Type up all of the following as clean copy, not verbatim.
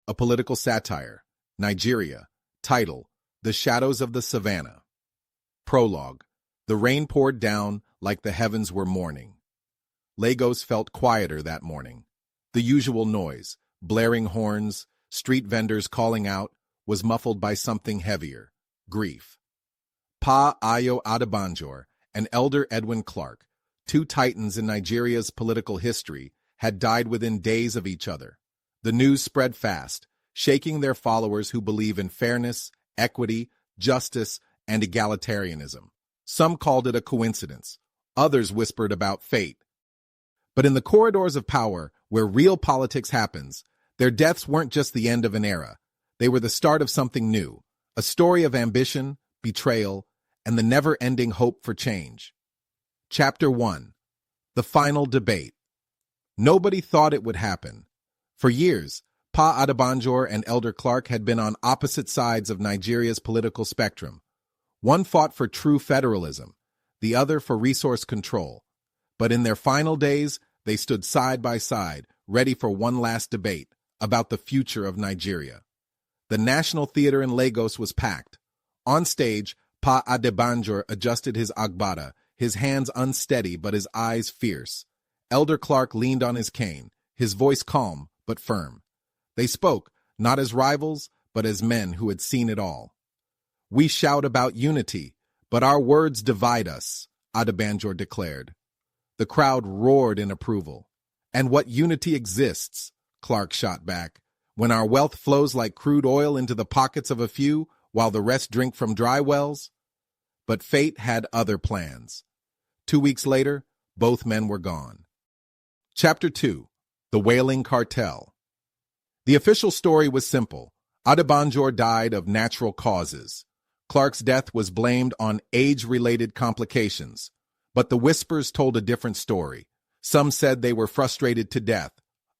a political satire. Nigeria. Title: The Shadows of the Savannah. Prologue: The rain poured down like the heavens were mourning. Lagos felt quieter that morning. The usual noise, blaring horns, street vendors calling out, was muffled by something heavier: grief. Pa Ayo Adebanjor and Elder Edwin Clark, two titans in Nigeria's political history, had died within days of each other. The news spread fast, shaking their followers who believe in fairness, equity, justice, and egalitarianism. Some called it a coincidence. Others whispered about fate. But in the corridors of power, where real politics happens, their deaths weren't just the end of an era. They were the start of something new, a story of ambition, betrayal, and the never-ending hope for change. Chapter 1. The Final Debate. Nobody thought it would happen. For years, Pa Adebanjor and Elder Clark had been on opposite sides of Nigeria's political spectrum. One fought for true federalism, the other for resource control. But in their final days, they stood side by side, ready for one last debate about the future of Nigeria. The National Theater in Lagos was packed. On stage, Pa Adebanjor adjusted his agbada, his hands unsteady but his eyes fierce. Elder Clark leaned on his cane, his voice calm but firm. They spoke, not as rivals, but as men who had seen it all. "We shout about unity, but our words divide us," Adebanjor declared. The crowd roared in approval. "And what unity exists," Clark shot back, "when our wealth flows like crude oil into the pockets of a few, while the rest drink from dry wells?" But fate had other plans. 2 weeks later, both men were gone. Chapter 2. The Whaling Cartel. The official story was simple. Adebanjor died of natural causes. Clark's death was blamed on age-related complications. But the whispers told a different story. Some said they were frustrated to death.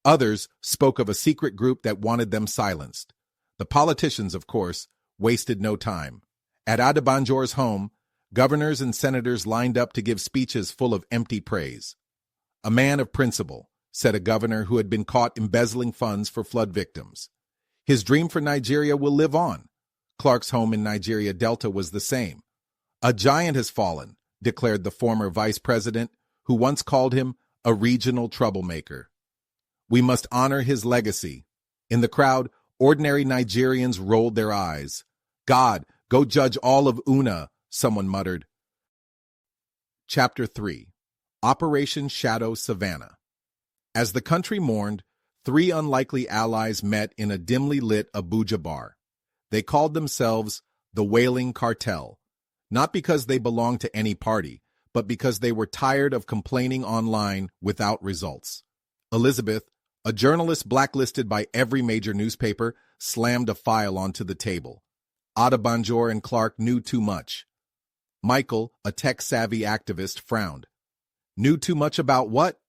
Others spoke of a secret group that wanted them silenced. The politicians, of course, wasted no time. At Adebanjor's home, governors and senators lined up to give speeches full of empty praise. "A man of principle," said a governor who had been caught embezzling funds for flood victims. "His dream for Nigeria will live on." Clark's home in Nigeria Delta was the same. "A giant has fallen," declared the former vice president, who once called him a regional troublemaker. "We must honor his legacy." In the crowd, ordinary Nigerians rolled their eyes. "God, go judge all of Una," someone muttered. Chapter 3. Operation Shadow Savannah. As the country mourned, 3 unlikely allies met in a dimly lit Abuja bar. They called themselves the Whaling Cartel, not because they belonged to any party, but because they were tired of complaining online without results. Elizabeth, a journalist blacklisted by every major newspaper, slammed a file onto the table. Adebanjor and Clark knew too much. Michael, a tech-savvy activist, frowned. "Knew too much about what?"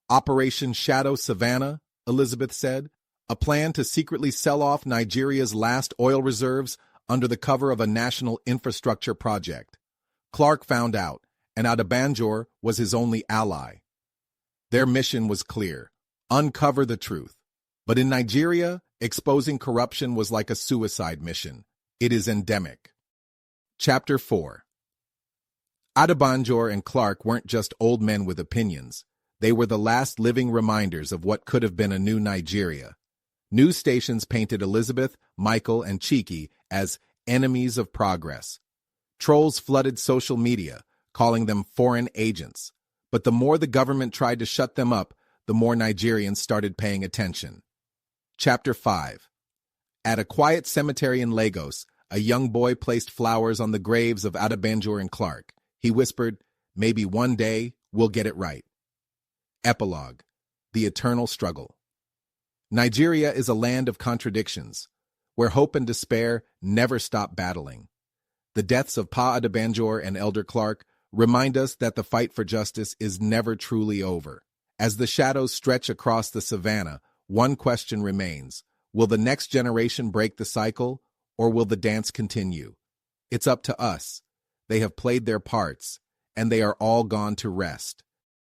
"Operation Shadow Savannah," Elizabeth said. "A plan to secretly sell off Nigeria's last oil reserves under the cover of a national infrastructure project." Clark found out, and Adebanjor was his only ally. Their mission was clear: uncover the truth. But in Nigeria, exposing corruption was like a suicide mission. It is endemic. Chapter 4. Adebanjor and Clark weren't just old men with opinions. They were the last living reminders of what could have been a new Nigeria. News stations painted Elizabeth, Michael, and Chike as enemies of progress. Trolls flooded social media, calling them foreign agents. But the more the government tried to shut them up, the more Nigerians started paying attention. Chapter 5. At a quiet cemetery in Lagos, a young boy placed flowers on the graves of Adebanjor and Clark. He whispered, "Maybe one day we'll get it right." Epilogue: The Eternal Struggle. Nigeria is a land of contradictions, where hope and despair never stop battling. The deaths of Pa Adebanjor and Elder Clark remind us that the fight for justice is never truly over. As the shadows stretch across the savannah, one question remains: will the next generation break the cycle, or will the dance continue? It's up to us. They have played their parts, and they are all gone to rest.